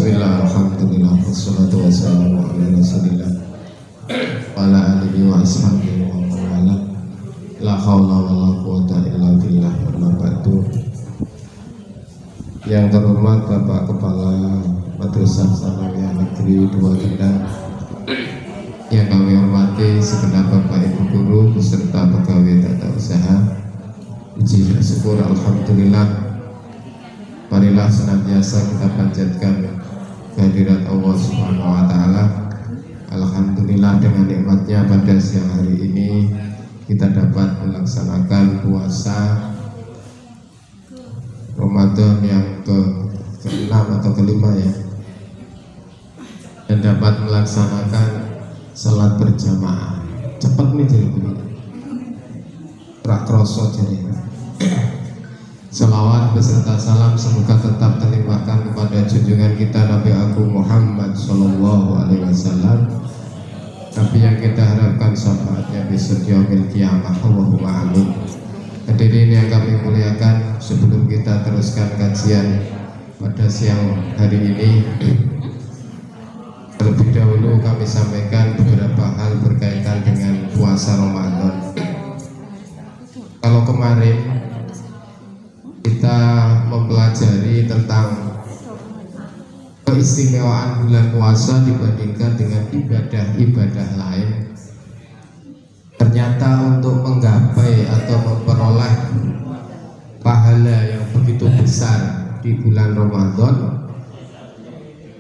Bismillah, alhamdulillah, wassalatu wassalamu ala rasulillah wa ala alihi wa ashabihi wa mawala. La hawla wa la quwata illa billah. Amma ba'du. Yang terhormat Bapak Kepala Madrasah Sanawiyah Negeri 2 Kendal, yang kami hormati segenap Bapak Ibu Guru beserta pegawai tata usaha, puji dan syukur alhamdulillah. Marilah senantiasa kita panjatkan kehadirat Allah Subhanahu wa Ta'ala. Alhamdulillah, dengan nikmatnya pada siang hari ini kita dapat melaksanakan puasa Ramadan yang ke-6 atau ke-5 ya, dan dapat melaksanakan salat berjamaah. Cepat nih jadi begini, rak kroso jadi. Salawat beserta salam semoga tetap terlimpahkan kepada junjungan kita Nabi Agung Muhammad Sallallahu Alaihi Wasallam, Nabi yang kita harapkan syafaatnya besok yaumil qiyamah. Allahumma amin. Hadirin yang kami muliakan, sebelum kita teruskan kajian pada siang hari ini, terlebih dahulu kami sampaikan beberapa hal berkaitan dengan puasa Ramadan. Kalau kemarin kita mempelajari tentang keistimewaan bulan puasa dibandingkan dengan ibadah-ibadah lain. Ternyata untuk menggapai atau memperoleh pahala yang begitu besar di bulan Ramadan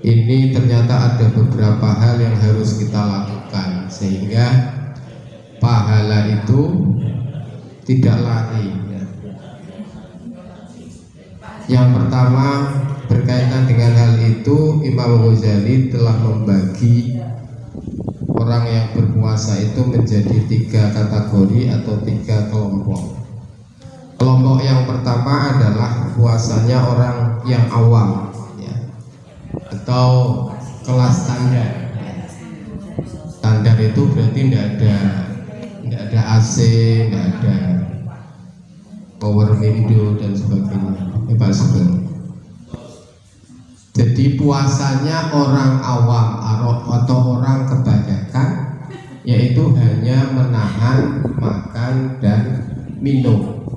ini, ternyata ada beberapa hal yang harus kita lakukan sehingga pahala itu tidak lari. Yang pertama berkaitan dengan hal itu, Imam Ghazali telah membagi orang yang berpuasa itu menjadi 3 kategori atau 3 kelompok. Kelompok yang pertama adalah puasanya orang yang awam ya, atau kelas standar. Standar itu berarti tidak ada AC, tidak ada power window dan sebagainya. Pak Sugeng. Jadi puasanya orang awam atau orang kebanyakan, yaitu hanya menahan makan dan minum.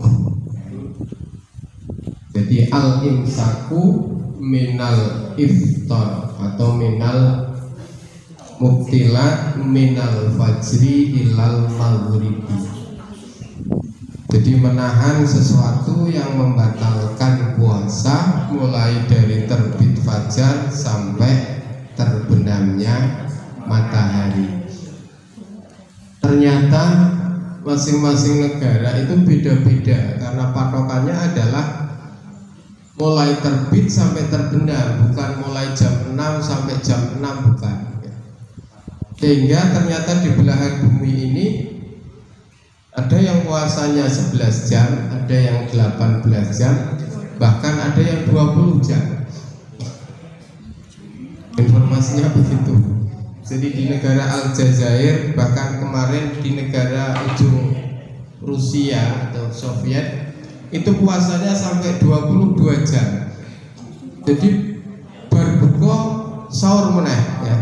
Jadi al-imsaku minal iftar atau minal mubtilat minal fajri ilal maghribi. Jadi menahan sesuatu yang membatalkan puasa mulai dari terbit fajar sampai terbenamnya matahari. Ternyata masing-masing negara itu beda-beda karena patokannya adalah mulai terbit sampai terbenam, bukan mulai jam 6 sampai jam 6, bukan. Sehingga ternyata di belahan bumi ini ada yang puasanya 11 jam, ada yang 18 jam, bahkan ada yang 20 jam. Informasinya begitu. Jadi di negara Aljazair, bahkan kemarin di negara ujung Rusia atau Soviet, itu puasanya sampai 22 jam. Jadi berbuka sahur meneh ya.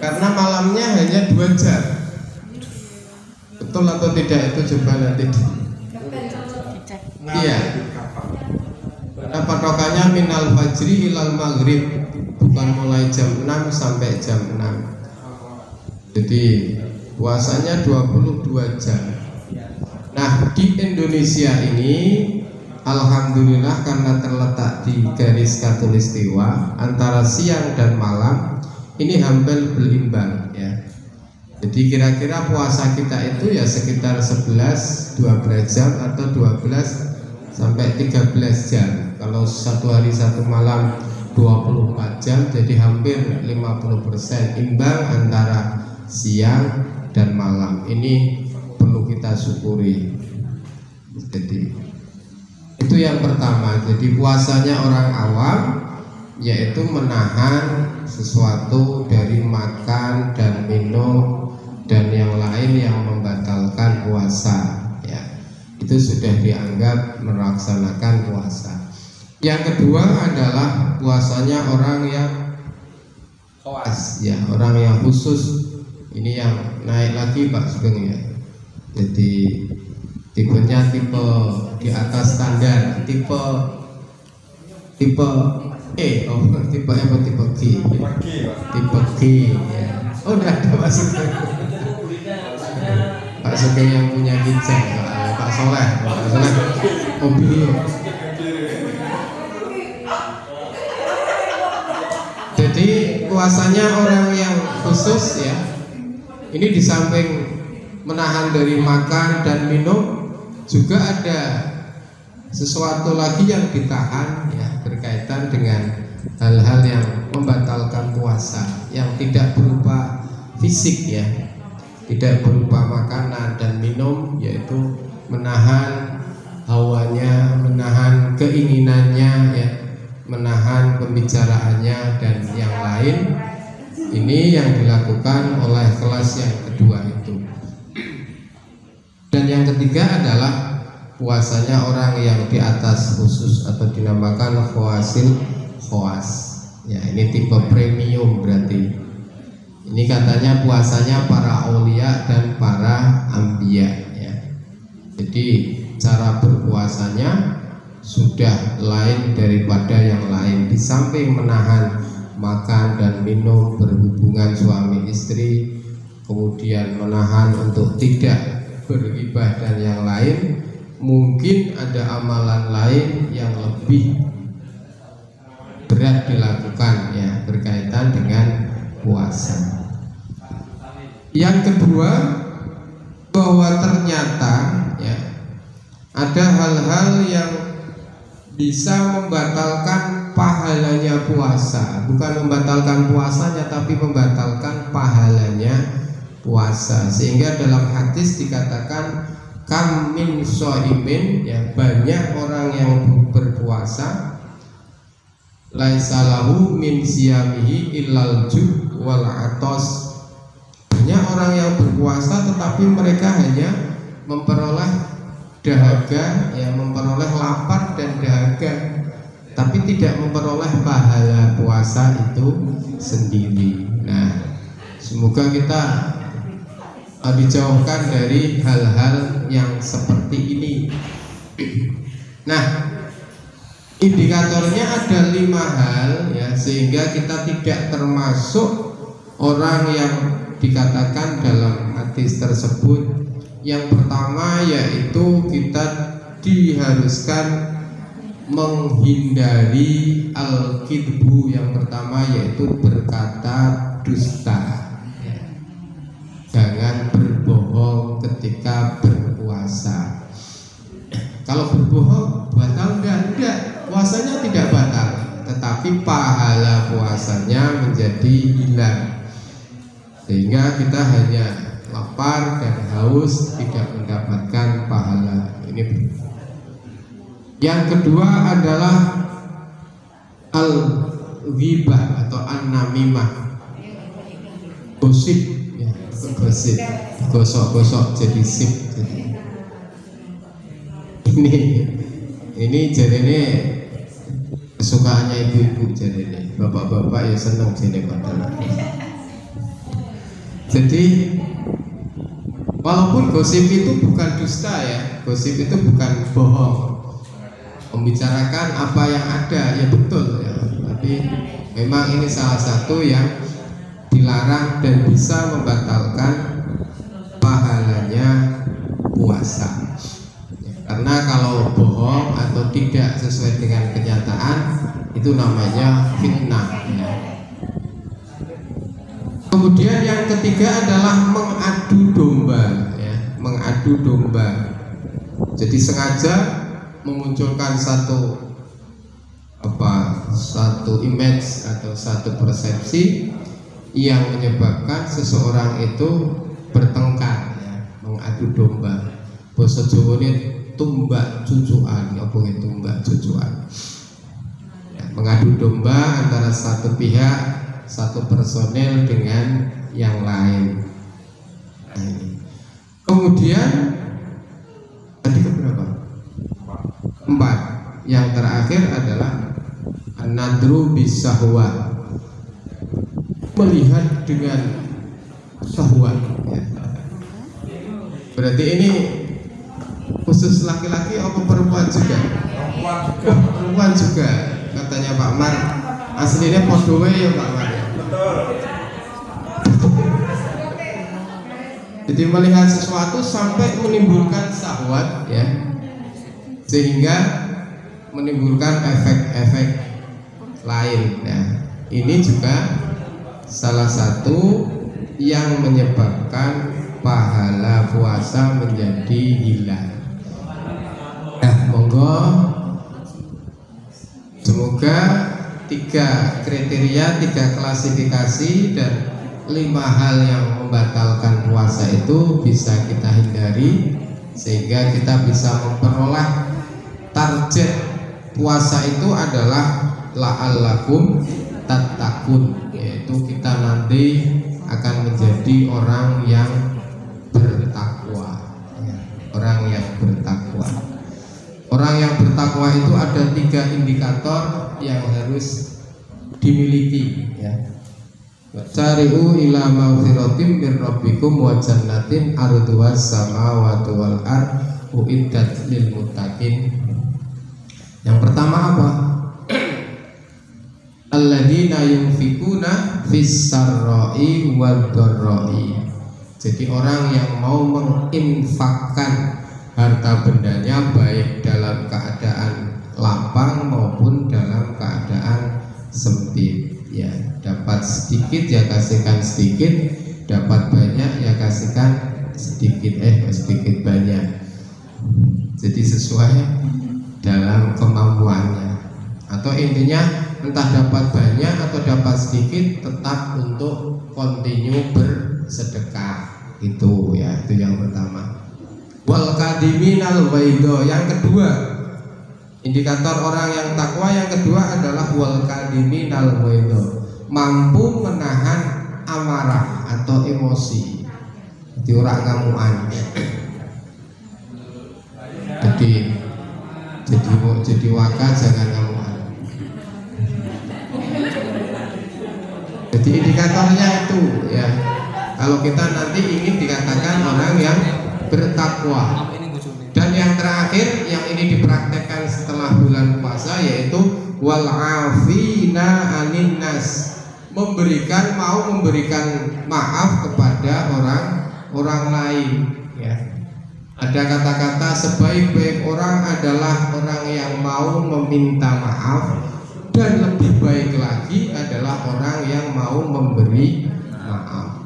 Karena malamnya hanya 2 jam. Betul atau tidak itu coba nanti. Iya. Nah, patokannya minal fajri ilal maghrib, bukan mulai jam 6 sampai jam 6. Jadi puasanya 22 jam. Nah, di Indonesia ini alhamdulillah karena terletak di garis khatulistiwa antara siang dan malam ini hampir berimbang ya. Jadi kira-kira puasa kita itu ya sekitar 11-12 jam atau 12 sampai 13 jam. Kalau satu hari satu malam 24 jam, jadi hampir 50% imbang antara siang dan malam. Ini perlu kita syukuri. Jadi itu yang pertama. Jadi puasanya orang awam yaitu menahan sesuatu dari makan dan minum dan yang lain yang membatalkan puasa ya. Itu sudah dianggap melaksanakan puasa. Yang kedua adalah puasanya orang yang khawas, ya, orang yang khusus. Ini yang naik lagi Pak Sugeng ya. Jadi tipenya tipe di atas standar, tipe E, tipe apa, tipe G, tipe G ya. Oh, udah ada Pak Sugeng. Pak Sugeng yang punya hijab, Pak Soleh mobil. Jadi puasanya orang yang khusus ya, ini di samping menahan dari makan dan minum, juga ada sesuatu lagi yang ditahan ya, berkaitan dengan hal-hal yang membatalkan puasa, yang tidak berupa fisik ya, tidak berupa makanan dan minum, yaitu menahan hawanya, menahan keinginannya ya, menahan pembicaraannya dan yang lain. Ini yang dilakukan oleh kelas yang kedua itu. Dan yang ketiga adalah puasanya orang yang di atas khusus atau dinamakan khawasil khawas. Ya, ini tipe premium berarti. Ini katanya puasanya para aulia dan para ambia ya. Jadi cara berpuasanya sudah lain daripada yang lain. Di samping menahan makan dan minum, berhubungan suami istri, kemudian menahan untuk tidak bergibah dan yang lain, mungkin ada amalan lain yang lebih berat dilakukan ya, berkaitan dengan puasa. Yang kedua, bahwa ternyata ya, ada hal-hal yang bisa membatalkan pahalanya puasa. Bukan membatalkan puasanya, tapi membatalkan pahalanya puasa. Sehingga dalam hadis dikatakan kam min shaimin ya, banyak orang yang berpuasa laisa lahu min siyamihi illal ju' wal atos. Banyak orang yang berpuasa tetapi mereka hanya memperoleh dahaga ya, memperoleh lapar dan dahaga, tapi tidak memperoleh pahala puasa itu sendiri. Nah, semoga kita dijauhkan dari hal-hal yang seperti ini. Nah, indikatornya ada 5 hal ya, sehingga kita tidak termasuk orang yang dikatakan dalam hadis tersebut. Yang pertama yaitu kita diharuskan menghindari al-kidbu. Yang pertama yaitu berkata dusta. Jangan berbohong ketika berpuasa. Kalau berbohong batal enggak, puasanya tidak batal, tetapi pahala puasanya menjadi hilang, sehingga kita hanya lapar dan haus, tidak mendapatkan pahala. Ini. Yang kedua adalah al-ghibah atau an-namimah, gosip ya, gosip, gosok-gosok jadi sip. Ini jadinya kesukaannya ibu-ibu, jadinya bapak-bapak ya senang jadi padahal. Jadi walaupun gosip itu bukan dusta ya, gosip itu bukan bohong, membicarakan apa yang ada ya, betul ya, tapi memang ini salah satu yang dilarang dan bisa membatalkan pahalanya puasa. Karena kalau bohong atau tidak sesuai dengan kenyataan itu namanya fitnah ya. Kemudian yang ketiga adalah mengadu domba ya, mengadu domba. Jadi sengaja memunculkan satu image atau satu persepsi yang menyebabkan seseorang itu bertengkar ya, mengadu domba. Basa Jawane tumbak cucuan, apa itu tumbak cucuan ya, mengadu domba antara satu pihak, satu personel dengan yang lain. Nah, ini. Kemudian tadi keberapa? 4. yang terakhir adalah an-nadru bis-sahwa, melihat dengan syahwat ya. Berarti ini khusus laki-laki apa perempuan juga? Perempuan juga katanya Pak Mar. Aslinya podowe ya Pak Mar. Betul. Jadi melihat sesuatu sampai menimbulkan syahwat ya, sehingga menimbulkan efek-efek lain ya. Ini juga salah satu yang menyebabkan pahala puasa menjadi hilang. Monggo, semoga 3 kriteria, 3 klasifikasi dan 5 hal yang membatalkan puasa itu bisa kita hindari, sehingga kita bisa memperoleh target puasa itu adalah la'allakum tattaqun, yaitu kita nanti akan menjadi orang yang bertakwa ya. Orang yang bertakwa. Orang yang bertakwa itu ada 3 indikator yang harus dimiliki ya. Cari'u ila maghfiratin min rabbikum wa jannatin arduha samawati wal ard uiddat lil muttaqin. Yang pertama apa? Alladzina yunfikuna fis sarra'i wad dharra'i. Jadi orang yang mau menginfakkan harta bendanya baik dalam keadaan lapang maupun dalam keadaan sempit ya. Dapat sedikit ya kasihkan sedikit, dapat banyak ya kasihkan sedikit sedikit banyak. Jadi sesuai dalam kemampuannya, atau intinya entah dapat banyak atau dapat sedikit tetap untuk continue bersedekah. Itu ya, itu yang pertama. Wal kadiminal waido, yang kedua indikator orang yang takwa yang kedua adalah wal kadiminal waido, mampu menahan amarah atau emosi. Jadi orang ngamuan. Jadi waka jangan ngamuan. Jadi indikatornya itu ya. Kalau kita nanti ingin dikatakan orang yang bertakwa. Dan yang terakhir yang ini dipraktekkan setelah bulan puasa yaitu wal afina anin nas, mau memberikan maaf kepada orang lain ya. Ada kata-kata sebaik-baik orang adalah orang yang mau meminta maaf, dan lebih baik lagi adalah orang yang mau memberi maaf.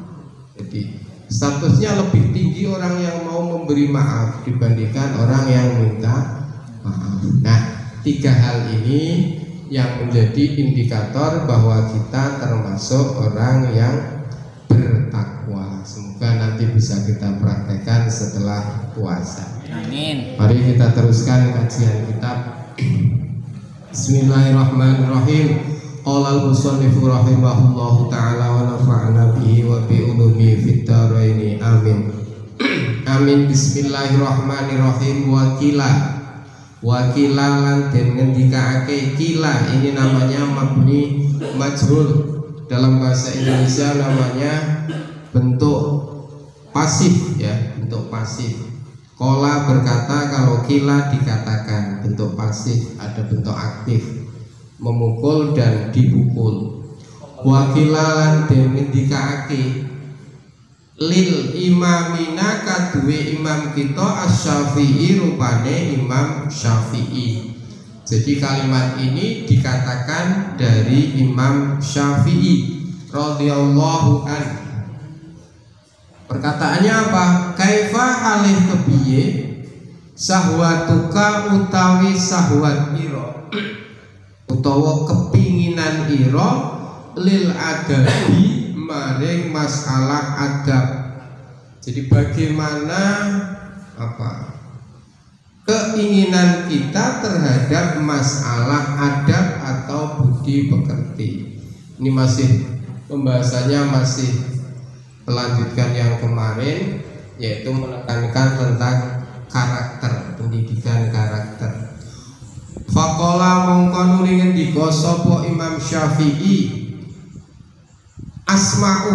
Jadi statusnya lebih tinggi orang yang mau memberi maaf dibandingkan orang yang minta maaf. Nah, 3 hal ini yang menjadi indikator bahwa kita termasuk orang yang bertakwa. Semoga nanti bisa kita praktekkan setelah puasa. Amin. Mari kita teruskan kajian kitab. Bismillahirrahmanirrahim. Qala al-musannifu rahimahullahu ta'ala wa nafa'na bihi wa bi ulumi fid dharaini amin. Amin. Bismillahirrahmanirrahim. Wakila lan den ngendikaake kila, ini namanya mabni majhul, dalam bahasa Indonesia namanya bentuk pasif ya, bentuk pasif. Qala berkata, kalau kila dikatakan bentuk pasif, ada bentuk aktif, memukul dan dipukul. Wakilalan den ngendikaake lil imamina kaduwe imam kita Asy-Syafi'i, rupane Imam Syafi'i. Jadi kalimat ini dikatakan dari Imam Syafi'i radhiyallahu an. Perkataannya apa? Kaifa halih kepiye sahwatuka utawi sahwat ira utawa kepinginan ira lil adabi maring masalah adab. Jadi bagaimana keinginan kita terhadap masalah adab atau budi pekerti. Ini masih pembahasannya, masih melanjutkan yang kemarin, yaitu menekankan tentang karakter, pendidikan karakter. Faqala mongko nuli ngendika sapa Imam Syafi'i, asma'u,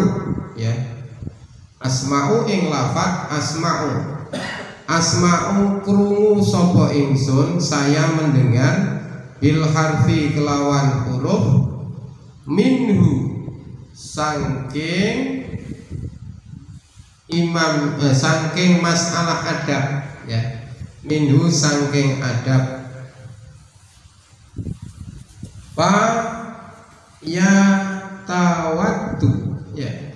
ya. Asma'u ing lafat asma'u. Asma'u krungu sapa ingsun, saya mendengar bil harfi kelawan huruf minhu saking saking masalah adab, ya. Minhu saking adab. Fa ya tawaddu, ya.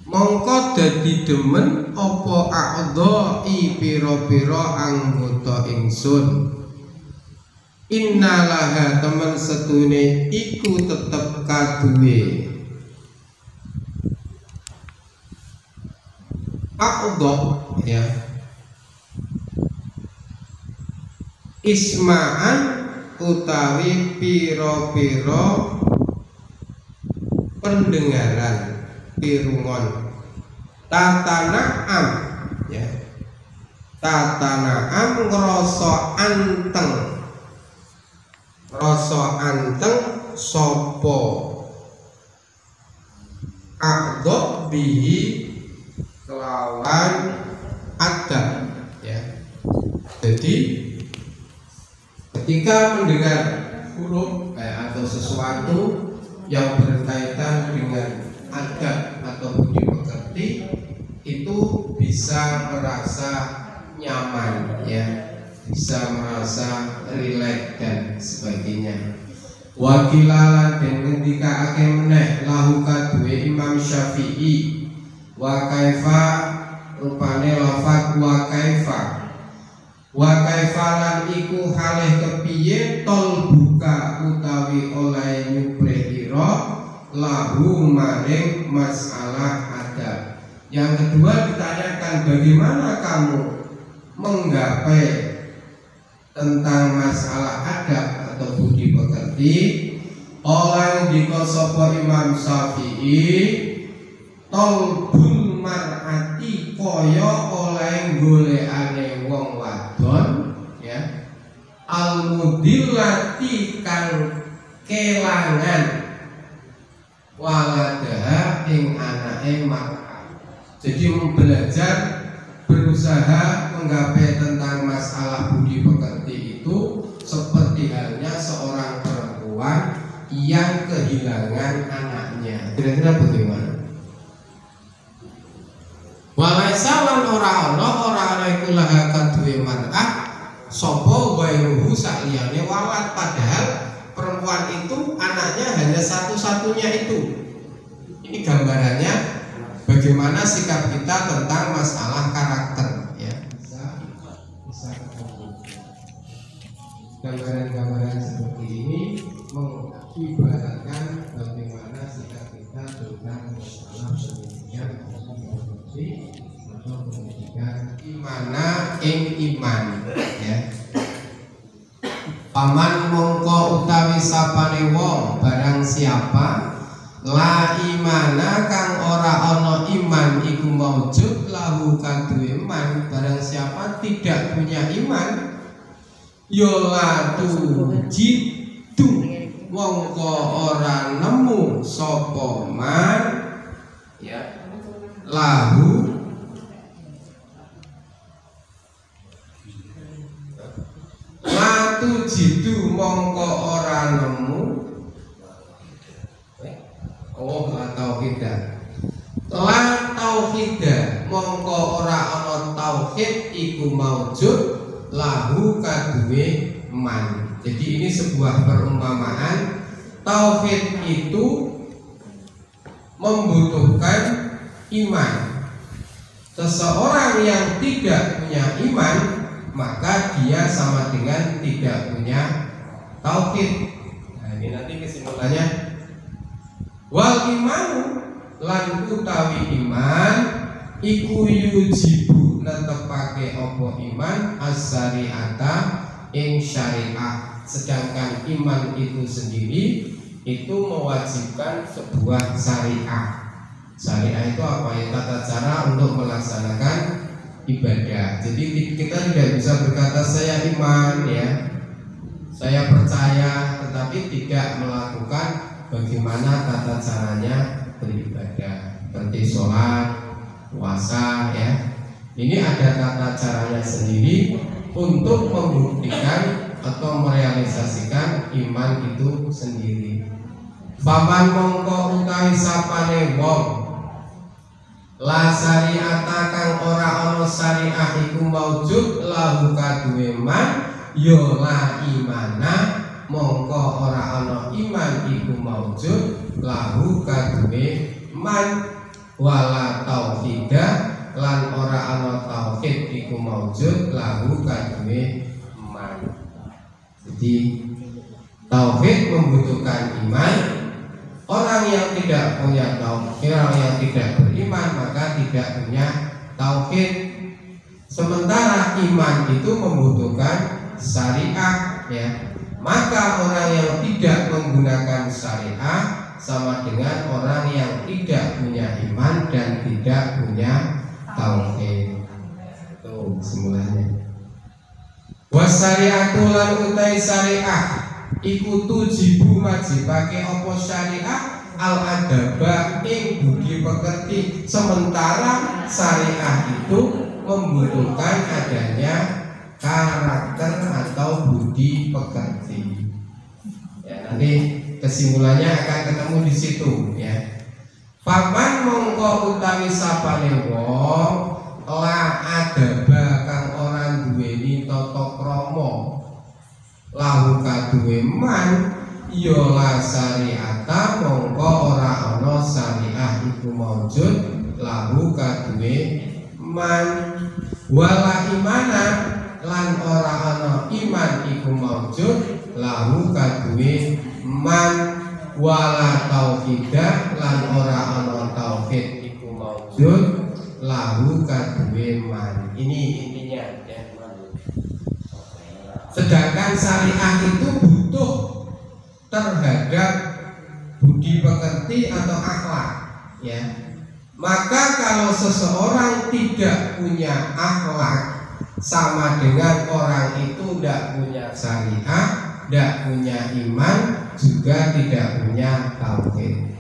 Mongko dadi demen apa a'dha'i pira-pira anggota ingsun. Innalaha temen setune iku tetep kaduwe a'dha, ya. Isma'an utawi piro-piro pendengaran, pirungon. Tatana'am, ya. Tatana'am ngrasa anteng, rasa anteng sopo a'dha bihi kelawan adab, ya. Jadi ketika mendengar huruf atau sesuatu yang berkaitan dengan adab atau budi pekerti, itu bisa merasa nyaman, ya, bisa merasa rileks dan sebagainya. Wakilalan dan ketika akan meneh lahu kaduwe Imam Syafi'i wa kaifa rupane lafaz wa kaifa. Wa kaifalan iku halih kepiye tol buka utawi oleh nyuprehira lahu maring masalah adab. Yang kedua ditanyakan bagaimana kamu menggapai tentang masalah adab atau budi pekerti. Orang dikosopo Imam Syafi'i tolbul mar'ati koyo oleh golekane wong wadon, ya, al-mudillati kang kelangan waladaha ing anake mar'ah. Jadi belajar, berusaha menggapai tentang masalah budi pekerti itu seperti halnya seorang perempuan yang kehilangan anaknya. Kira-kira bagaimana? Walaisa lan ora ana iku laha kaduwe mar'ah sapa wairuhu sakliyane walad, padahal perempuan itu anaknya hanya satu-satunya itu. Ini gambarannya bagaimana sikap kita tentang masalah karakter, ya. Bisa gambaran-gambaran seperti ini mengibaratkan bagaimana sikap kita tentang masalah pendidikan atau pendidikan imana ing iman, ya. Paman mongko utawi sapane wong barang siapa la imana kang ora ana iman iku maujud lahu kaduwe iman, barang siapa tidak punya iman yola tujidu mongko ora nemu sapa man, ya, lahu la tujidu mongko ora nemu la tauhidah la tauhidah mongko ora ana tauhid iku maujud lahu kaduwe man. Jadi ini sebuah perumpamaan. Tauhid itu membutuhkan iman. Seseorang yang tidak punya iman, maka dia sama dengan tidak punya tauhid. Nah, ini nanti kesimpulannya. Wal imanu lan utawi iman iku yujibu netepake apa iman as-syari'ata ing syariah. Sedangkan iman itu sendiri itu mewajibkan sebuah syariah. Syariah itu apa? Ya, tata cara untuk melaksanakan ibadah. Jadi kita tidak bisa berkata saya iman ya, saya percaya, tetapi tidak melakukan bagaimana tata caranya beribadah, seperti sholat, puasa ya. Ini ada tata caranya sendiri untuk membuktikan atau merealisasikan iman itu sendiri. Faman mongko utawi sapane wong la syari'ata kang ora ana syariah iku maujud lahu kaduwe man ya la imana mongko ora ana iman iku maujud lahu kaduwe man wala tauhida lan ora ana tauhid iku maujud lahu kaduwe man. Jadi tauhid membutuhkan iman. Orang yang tidak punya tauhid, orang yang tidak beriman maka tidak punya tauhid. Sementara iman itu membutuhkan syariah ya. Maka orang yang tidak menggunakan syariah sama dengan orang yang tidak punya iman dan tidak punya tauhid. Itu semulanya. Wasyari'atu lan utai syariah iku tujibu majibake apa syariah al adaba ing budi pekerti. Sementara syariah itu membutuhkan adanya karakter atau budi pekerti ya, nanti kesimpulannya akan ketemu di situ ya. Faman mongko utawi sapane wong la adaba kang ora duweni tata krama lahu kaduwe man ya la syariata mongko ora ana syariah iku maujud lahu kaduwe man wala imana lan ora ana iman iku maujud lahu kaduwe man wala tauhidah lan ora ana tauhid iku maujud lahu kaduwe man. Ini intinya ya. Sedangkan syariah itu butuh terhadap budi pekerti atau akhlak ya. Maka kalau seseorang tidak punya akhlak sama dengan orang itu tidak punya syariah, tidak punya iman, juga tidak punya tauhid.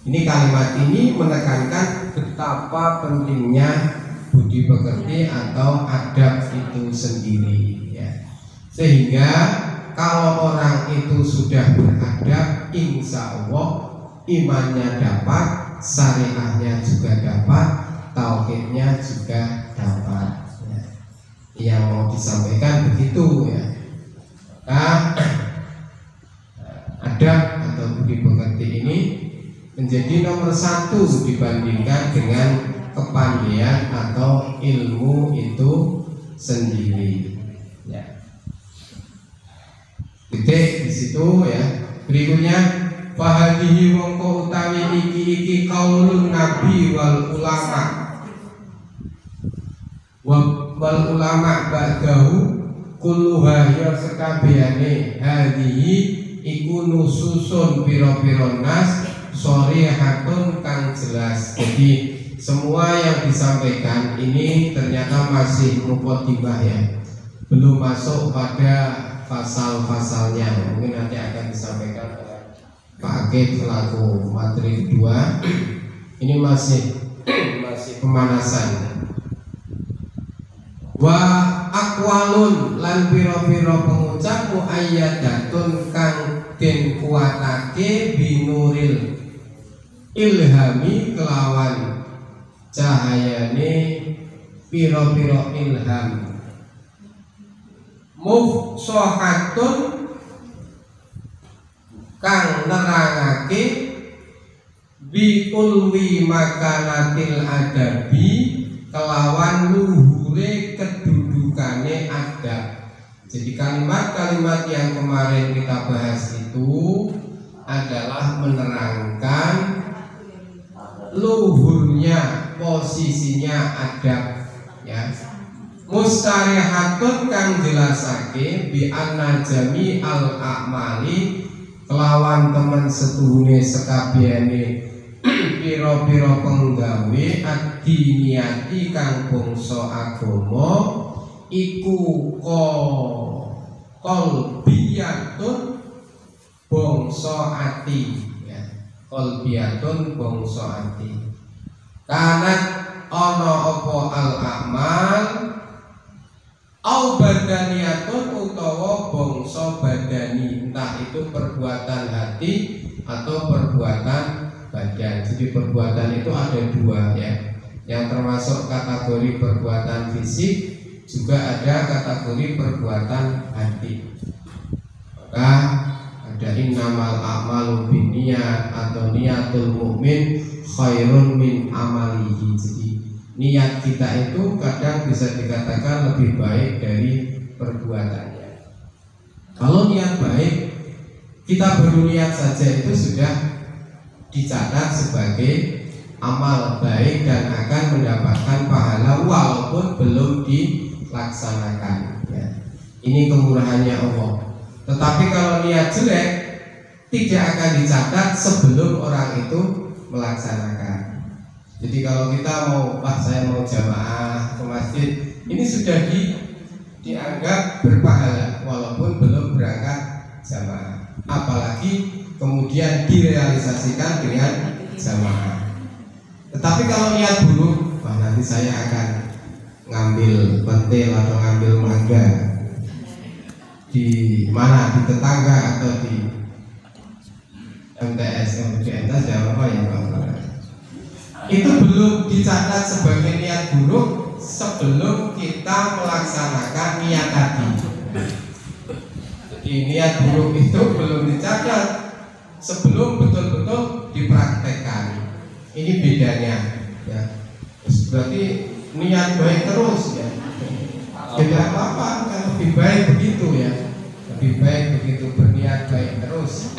Ini kalimat ini menekankan betapa pentingnya budi pekerti atau adab itu sendiri ya. Sehingga kalau orang itu sudah beradab, insya Allah imannya dapat, syariahnya juga dapat, tauhidnya juga dapat ya. Yang mau disampaikan begitu ya. Nah, adab atau budi pekerti ini menjadi nomor satu dibandingkan dengan kepandaian atau ilmu itu sendiri ya. Titik di situ ya. Berikutnya fahadihi wongko utawi iki kaulun nabi wal ulama wal ulama ba'dahu kulluha ya sekabehane hadihi iku nususun pira-pira nas shorihatun kang jelas. Jadi semua yang disampaikan ini ternyata masih muqaddimah ya, belum masuk pada pasal-pasalnya. Mungkin nanti akan disampaikan oleh Pak Akib selaku materi kedua. Ini masih pemanasan. Wa aqwalun lan pira-pira pengucap muayyadatun kang den kuatake binuril ilhami kelawan cahayane pira-pira ilham. Mufsahatun kang nerangake bi ulwi makanatil adabi kelawan luhure kedudukane adab. Jadi kalimat-kalimat yang kemarin kita bahas itu adalah menerangkan luhurnya, posisinya adab ya. Mustarihatun kang jelasake bi anna jami al a'mali kelawan teman setuhune sekabehane pira-pira penggawe adiniati kang bangsa agama iku qalbiyatun bangsa ati ya. Qalbiyatun bangsa ati. Kanat ana apa al-amal au badaniyatun utawa bangsa badani, entah itu perbuatan hati atau perbuatan badan. Jadi perbuatan itu ada dua ya, yang termasuk kategori perbuatan fisik, juga ada kategori perbuatan hati. Maka ada innamal a'malu binniyat atau niyatul mukmin khairun min amalihi. Jadi niat kita itu kadang bisa dikatakan lebih baik dari perbuatannya. Kalau niat baik, kita baru niat saja itu sudah dicatat sebagai amal baik dan akan mendapatkan pahala walaupun belum dilaksanakan ya. Ini kemurahannya Allah. Tetapi kalau niat jelek tidak akan dicatat sebelum orang itu melaksanakan. Jadi kalau kita mau, saya mau jamaah ke masjid, ini sudah dianggap berpahala walaupun belum berangkat jamaah. Apalagi kemudian direalisasikan dengan jamaah. Tetapi kalau niat buruk, wah nanti saya akan ngambil pentil atau ngambil mangga di mana, di tetangga atau di MTS, di MTS apa ya Pak? Itu belum dicatat sebagai niat buruk sebelum kita melaksanakan niat tadi. Jadi niat buruk itu belum dicatat sebelum betul-betul dipraktekkan. Ini bedanya ya. Berarti niat baik terus ya. Tidak apa-apa, kan lebih baik begitu ya. Lebih baik begitu, berniat baik terus.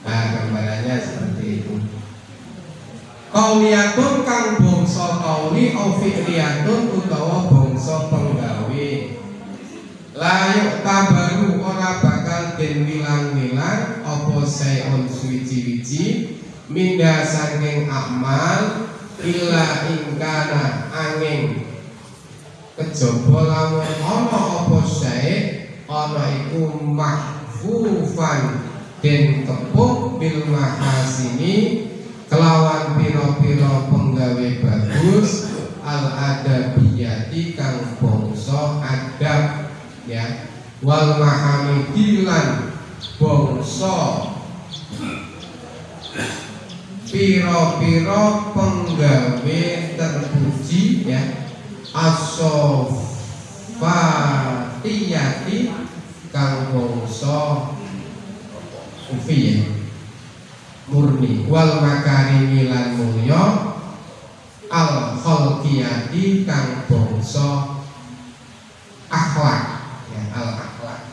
Nah, gambarannya seperti itu. Qauliyatun kang bangsa qauli au fi'liyatun utawa bangsa penggawe. Layuk kabaru ora bakal den wilang-wilang apa saeun suwiji-wiji minda saking amal illa ingkana angin kejaba lamun ana apa sae ana iku mahfufan den kepuk bil mahasini kelawan piro-piro penggawe bagus al adabiyati kang bangsa adab ya, wal mahamidilan bangsa piro-piro penggawe terpuji ya, as-sofatiyati kang bangsa ufi ya, murni, wal makarimi lan mulya al khalqiyati kang bangsa akhlak ya, al akhlak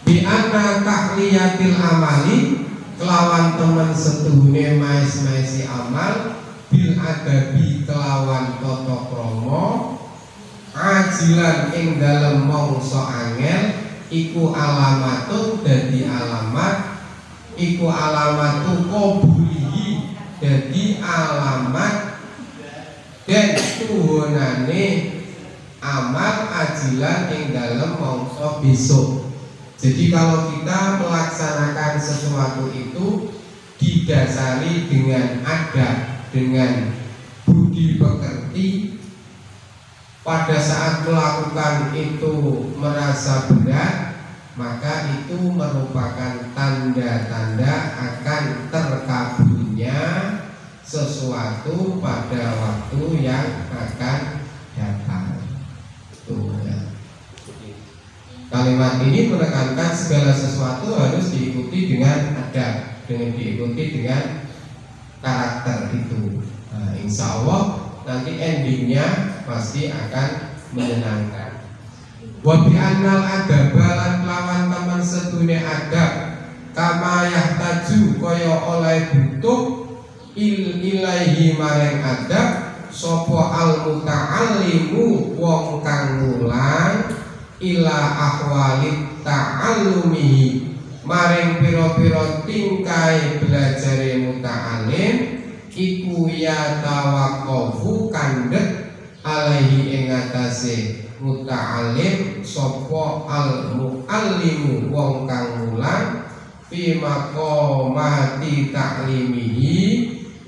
bi anna tahliyatil amali kelawan temen setuhune maes-maesi amal bil adabi kelawan tata krama ajilan ing dalem mangsa angel iku alamatun dadi alamat iku alamatu qabulihi dadi alamat dan tuhunane amal ajilan ing dalem mangsa besok. Jadi kalau kita melaksanakan sesuatu itu didasari dengan adab, dengan budi pekerti, pada saat melakukan itu merasa berat, maka itu merupakan tanda-tanda akan terkabulnya sesuatu pada waktu yang akan datang. Tuh, ya. Kalimat ini menekankan segala sesuatu harus diikuti dengan adab, dengan diikuti dengan karakter itu. Nah, insya Allah nanti endingnya pasti akan menyenangkan. Wa bi annal adaba lan lawan teman sedune adab kama yahtaju kaya oleh butuh ilaihi maring adab sapa al muta'allimu wong kang mulang ila ahwalit ta'allumihi maring pira-pira tingkai belajare muta'alim iku ya tawaqqafu kandhet alaihi ing atase muta'alim sapa al muallimu wong kang mulang fi maqamati ta'limihi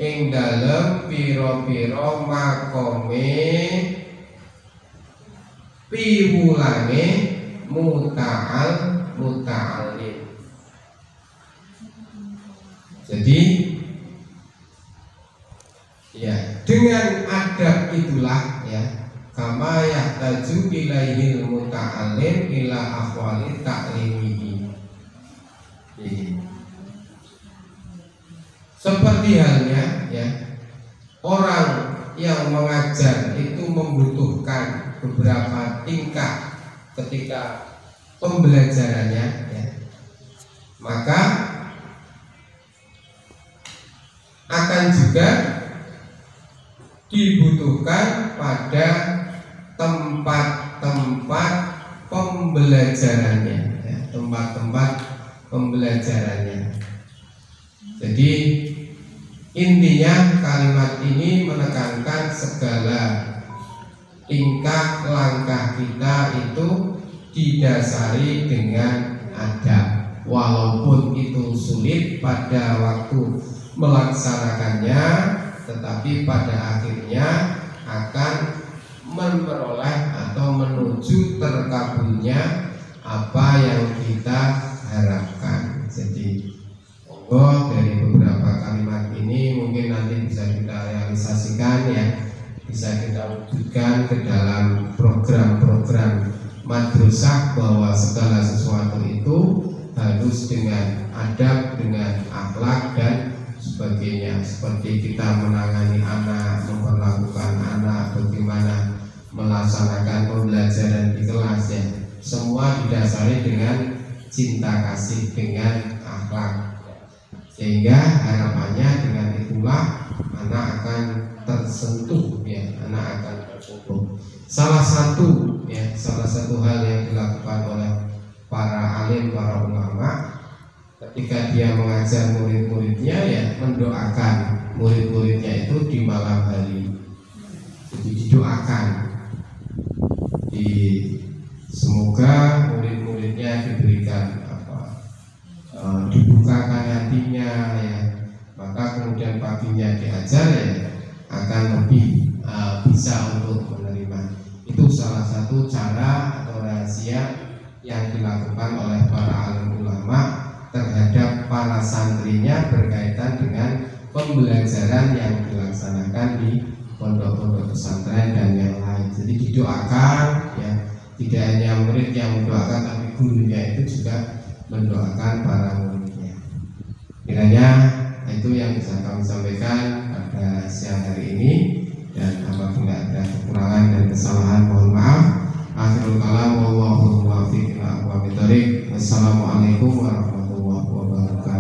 ing dalem pira-pira makome piwulange muta'alim. Jadi ya dengan adab itulah ya kama yahtaju ilaihil muta'alim ila ahwali ta'limihi. Seperti halnya ya orang yang mengajar itu membutuhkan beberapa tingkah ketika pembelajarannya ya, maka akan juga dibutuhkan pada tempat-tempat pembelajarannya ya, tempat-tempat pembelajarannya. Jadi intinya kalimat ini menekankan segala tingkah langkah kita itu didasari dengan adab, walaupun itu sulit pada waktu melaksanakannya, tetapi pada akhirnya akan memperoleh atau menuju terkabulnya apa yang kita harapkan. Jadi dari beberapa kalimat ini mungkin nanti bisa kita realisasikan ya, bisa kita wujudkan ke dalam program-program madrasah bahwa segala sesuatu itu harus dengan adab, dengan akhlak dan sebagainya. Seperti kita menangani anak, memperlakukan anak, bagaimana melaksanakan pembelajaran di kelas ya, semua didasari dengan cinta kasih, dengan akhlak. Sehingga harapannya dengan itulah anak akan tersentuh ya, anak akan tersentuh. Salah satu hal yang dilakukan oleh para alim, para ulama ketika dia mengajar murid-muridnya ya, mendoakan murid-muridnya itu di malam hari. Jadi didoakan, semoga murid-muridnya diberikan dibukakan hatinya ya, maka kemudian paginya diajar ya akan lebih bisa untuk menerima. Itu salah satu cara atau rahasia yang dilakukan oleh para alim ulama terhadap para santrinya berkaitan dengan pembelajaran yang dilaksanakan di pondok-pondok pesantren dan yang lain. Jadi didoakan ya, tidak hanya murid yang mendoakan tapi gurunya itu juga mendoakan para muridnya. Kiranya itu yang bisa kami sampaikan pada siang hari ini, dan apabila ada kekurangan dan kesalahan mohon maaf. Akhirul kalam wallahu muwaffiq ila aqwamit thoriq. Wassalamualaikum warahmatullahi wabarakatuh.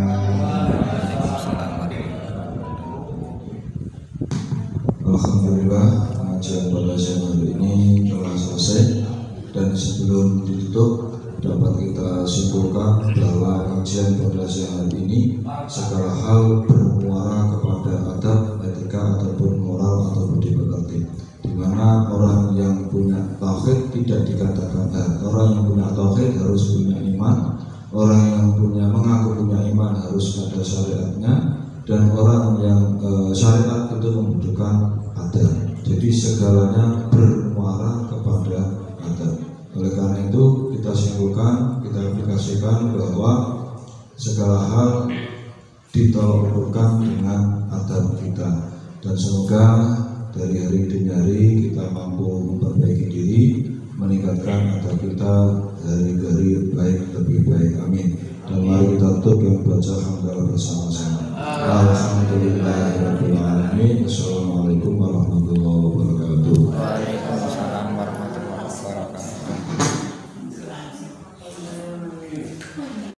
Alhamdulillah, pengajian pada siang hari ini telah selesai, dan sebelum ditutup dapat kita simpulkan bahwa kajian pada siang hari ini segala hal bermuara kepada adab, etika ataupun moral atau budi pekerti, di mana orang yang punya tauhid tidak dikatakan orang yang punya tauhid harus punya iman, orang yang mengaku punya iman harus ada syariatnya, dan orang yang syariat itu membutuhkan adab. Jadi segalanya bermuara kepada adab. Oleh karena itu kita simpulkan, kita aplikasikan bahwa segala hal ditolak ukurkan dengan adab kita, dan semoga dari hari demi hari kita mampu memperbaiki diri, meningkatkan adab kita dari baik lebih baik. Amin. Dan mari kita tutup yang baca hamdalah bersama-sama. Alhamdulillahirabbil alamin. Assalamualaikum warahmatullahi wabarakatuh.